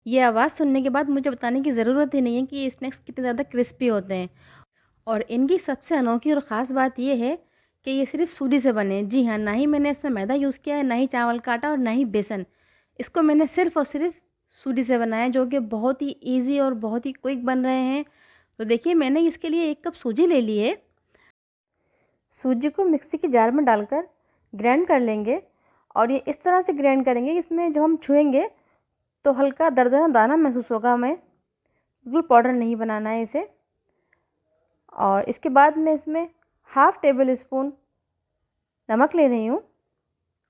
ये आवाज़ सुनने के बाद मुझे बताने की ज़रूरत ही नहीं है कि ये स्नैक्स कितने ज़्यादा क्रिस्पी होते हैं। और इनकी सबसे अनोखी और ख़ास बात ये है कि ये सिर्फ़ सूजी से बने हैं। जी हाँ, ना ही मैंने इसमें मैदा यूज़ किया है, ना ही चावल का आटा और ना ही बेसन। इसको मैंने सिर्फ़ और सिर्फ़ सूजी से बनाया है, जो कि बहुत ही ईज़ी और बहुत ही क्विक बन रहे हैं। तो देखिए, मैंने इसके लिए 1 कप सूजी ले ली है। सूजी को मिक्सी के जार में डालकर ग्राइंड कर लेंगे और ये इस तरह से ग्राइंड करेंगे, इसमें जब हम छुएँगे तो हल्का दरदरा दाना महसूस होगा हमें, बिल्कुल पाउडर नहीं बनाना है इसे। और इसके बाद मैं इसमें हाफ़ टेबल स्पून नमक ले रही हूँ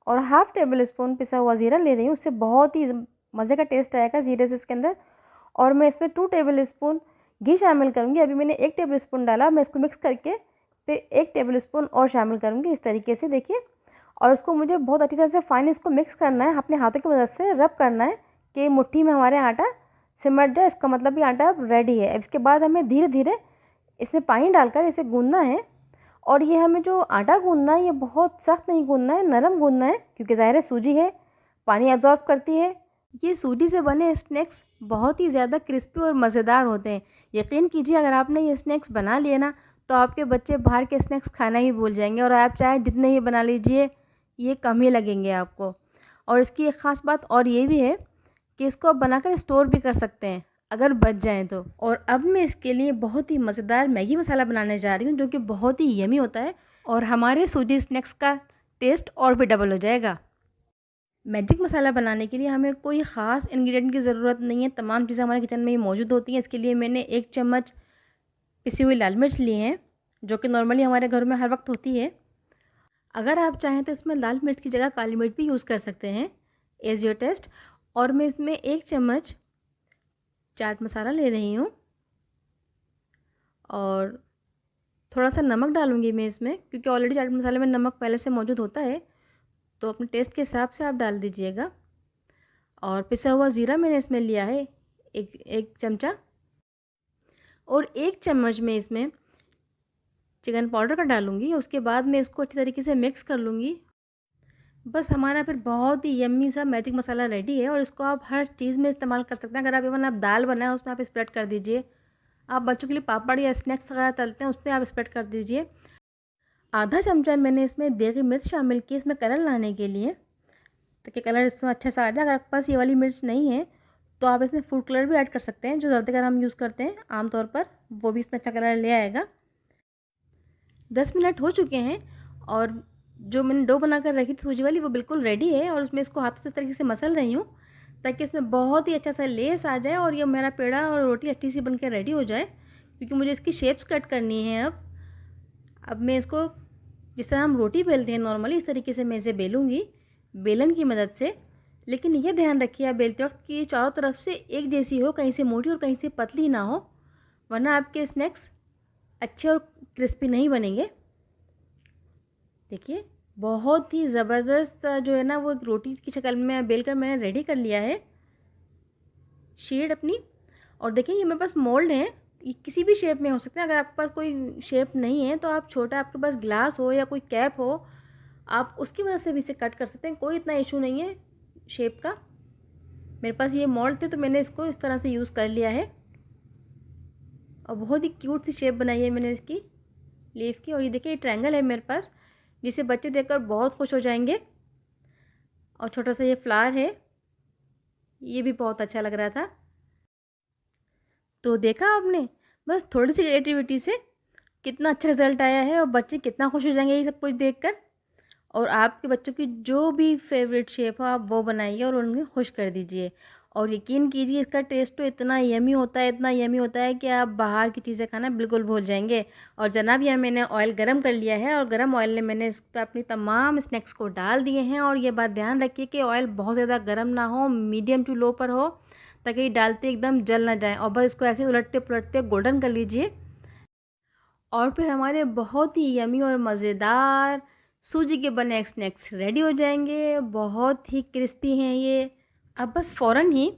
और हाफ़ टेबल स्पून पिसा हुआ ज़ीरा ले रही हूँ। उससे बहुत ही मज़े का टेस्ट आएगा ज़ीरे से इसके अंदर। और मैं इसमें 2 टेबल स्पून घी शामिल करूँगी। अभी मैंने 1 टेबल स्पून डाला, मैं इसको मिक्स करके फिर 1 टेबल स्पून और शामिल करूँगी इस तरीके से, देखिए। और उसको मुझे बहुत अच्छी तरह से फाइन इसको मिक्स करना है, अपने हाथों की मदद से रब करना है कि मुट्ठी में हमारे आटा सिमट जाए। इसका मतलब ये आटा अब रेडी है। अब इसके बाद हमें धीरे-धीरे इसमें पानी डालकर इसे गूँथना है। और ये हमें जो आटा गूँथना है, ये बहुत सख्त नहीं गूँथना है, नरम गूँथना है, क्योंकि ज़ाहिर है सूजी है, पानी एब्ज़ॉर्ब करती है। ये सूजी से बने स्नैक्स बहुत ही ज़्यादा क्रिस्पी और मज़ेदार होते हैं। यकीन कीजिए, अगर आपने ये स्नैक्स बना लिए ना, तो आपके बच्चे बाहर के स्नैक्स खाना ही भूल जाएंगे और आप चाहे जितने ही बना लीजिए, ये कम ही लगेंगे आपको। और इसकी एक ख़ास बात और ये भी है कि इसको आप बनाकर स्टोर भी कर सकते हैं अगर बच जाएँ तो। और अब मैं इसके लिए बहुत ही मज़ेदार मैगी मसाला बनाने जा रही हूँ, जो कि बहुत ही यम्मी होता है और हमारे सूजी स्नैक्स का टेस्ट और भी डबल हो जाएगा। मैजिक मसाला बनाने के लिए हमें कोई ख़ास इंग्रेडिएंट की ज़रूरत नहीं है, तमाम चीज़ें हमारे किचन में ही मौजूद होती हैं। इसके लिए मैंने 1 चम्मच पिसी हुई लाल मिर्च ली हैं, जो कि नॉर्मली हमारे घर में हर वक्त होती है। अगर आप चाहें तो इसमें लाल मिर्च की जगह काली मिर्च भी यूज़ कर सकते हैं, एज़ योर टेस्ट। और मैं इसमें 1 चम्मच चाट मसाला ले रही हूँ और थोड़ा सा नमक डालूँगी मैं इसमें, क्योंकि ऑलरेडी चाट मसाले में नमक पहले से मौजूद होता है, तो अपने टेस्ट के हिसाब से आप डाल दीजिएगा। और पिसा हुआ ज़ीरा मैंने इसमें लिया है, एक चमचा। और 1 चम्मच मैं इसमें चिकन पाउडर का डालूँगी। उसके बाद मैं इसको अच्छी तरीके से मिक्स कर लूँगी। बस हमारा फिर बहुत ही यम्मी सा मैजिक मसाला रेडी है और इसको आप हर चीज़ में इस्तेमाल कर सकते हैं। अगर आप इवन आप दाल बनाएं, उसमें आप स्प्रेड कर दीजिए। आप बच्चों के लिए पापड़ या स्नैक्स वगैरह तलते हैं, उसमें आप स्प्रेड कर दीजिए। आधा चमचा मैंने इसमें देगी मिर्च शामिल की, इसमें कलर लाने के लिए, ताकि कलर इसमें अच्छा सा आ जाए। अगर आपके पास ये वाली मिर्च नहीं है तो आप इसमें फूड कलर भी ऐड कर सकते हैं, जो ज़्यादातर हम यूज़ करते हैं आमतौर पर, वो भी इसमें अच्छा कलर ले आएगा। 10 मिनट हो चुके हैं और जो मैंने डो बनाकर रखी थी सूजी वाली, वो बिल्कुल रेडी है। और उसमें इसको हाथों से इस तरीके से मसल रही हूँ ताकि इसमें बहुत ही अच्छा सा लेस आ जाए और ये मेरा पेड़ा और रोटी अच्छी सी बनकर रेडी हो जाए, क्योंकि मुझे इसकी शेप्स कट करनी है। अब मैं इसको जिस तरह हम रोटी बेलते हैं नॉर्मली, इस तरीके से मैं इसे बेलूँगी बेलन की मदद से। लेकिन ये ध्यान रखिए आप बेलते वक्त कि चारों तरफ से एक जैसी हो, कहीं से मोटी और कहीं से पतली ना हो, वरना आपके स्नैक्स अच्छे और क्रिस्पी नहीं बनेंगे। देखिए, बहुत ही ज़बरदस्त जो है ना, वो एक रोटी की शक्ल में बेल कर मैंने रेडी कर लिया है शीट अपनी। और देखिए, ये मेरे पास मोल्ड है, ये किसी भी शेप में हो सकते हैं। अगर आपके पास कोई शेप नहीं है तो आप छोटा, आपके पास ग्लास हो या कोई कैप हो, आप उसकी वजह से भी इसे कट कर सकते हैं, कोई इतना इशू नहीं है शेप का। मेरे पास ये मोल्ड थे तो मैंने इसको इस तरह से यूज़ कर लिया है और बहुत ही क्यूट सी शेप बनाई है मैंने इसकी लीफ की। और ये देखिए, ये ट्रायंगल है मेरे पास, जिसे बच्चे देखकर बहुत खुश हो जाएंगे। और छोटा सा ये फ्लावर है, ये भी बहुत अच्छा लग रहा था। तो देखा आपने, बस थोड़ी सी क्रिएटिविटी से कितना अच्छा रिजल्ट आया है और बच्चे कितना खुश हो जाएंगे ये सब कुछ देखकर। और आपके बच्चों की जो भी फेवरेट शेप हो आप वो बनाइए और उन्हें खुश कर दीजिए। और यकीन कीजिए, इसका टेस्ट तो इतना यमी होता है, इतना यमी होता है कि आप बाहर की चीज़ें खाना बिल्कुल भूल जाएंगे। और जनाब, यह मैंने ऑयल गरम कर लिया है और गरम ऑयल ने मैंने इस पर अपनी तमाम स्नैक्स को डाल दिए हैं। और ये बात ध्यान रखिए कि ऑयल बहुत ज़्यादा गर्म ना हो, मीडियम टू लो पर हो, ताकि डालते एकदम जल ना जाए। और बस इसको ऐसे उलटते पुलटते गोल्डन कर लीजिए और फिर हमारे बहुत ही यमी और मज़ेदार सूजी के बने स्नैक्स रेडी हो जाएंगे। बहुत ही क्रिस्पी हैं ये। अब बस फ़ौरन ही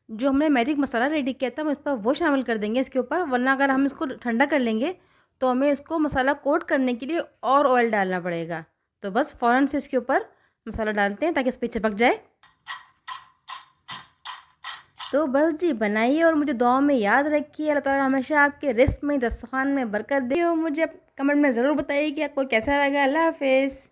जो हमने मैजिक मसाला रेडी किया था, हम इस पर वो शामिल कर देंगे इसके ऊपर, वरना अगर हम इसको ठंडा कर लेंगे तो हमें इसको मसाला कोट करने के लिए और ऑयल डालना पड़ेगा। तो बस फ़ौरन से इसके ऊपर मसाला डालते हैं ताकि इस पर चिपक जाए। तो बस जी बनाइए और मुझे दुआ में याद रखिए। अल्लाह ताला हमेशा आपके रिस्क में, दस्तरखान में बरकत दे। और मुझे कमेंट में ज़रूर बताइए कि आपको कैसा लगा। अल्लाह हाफ़िज़।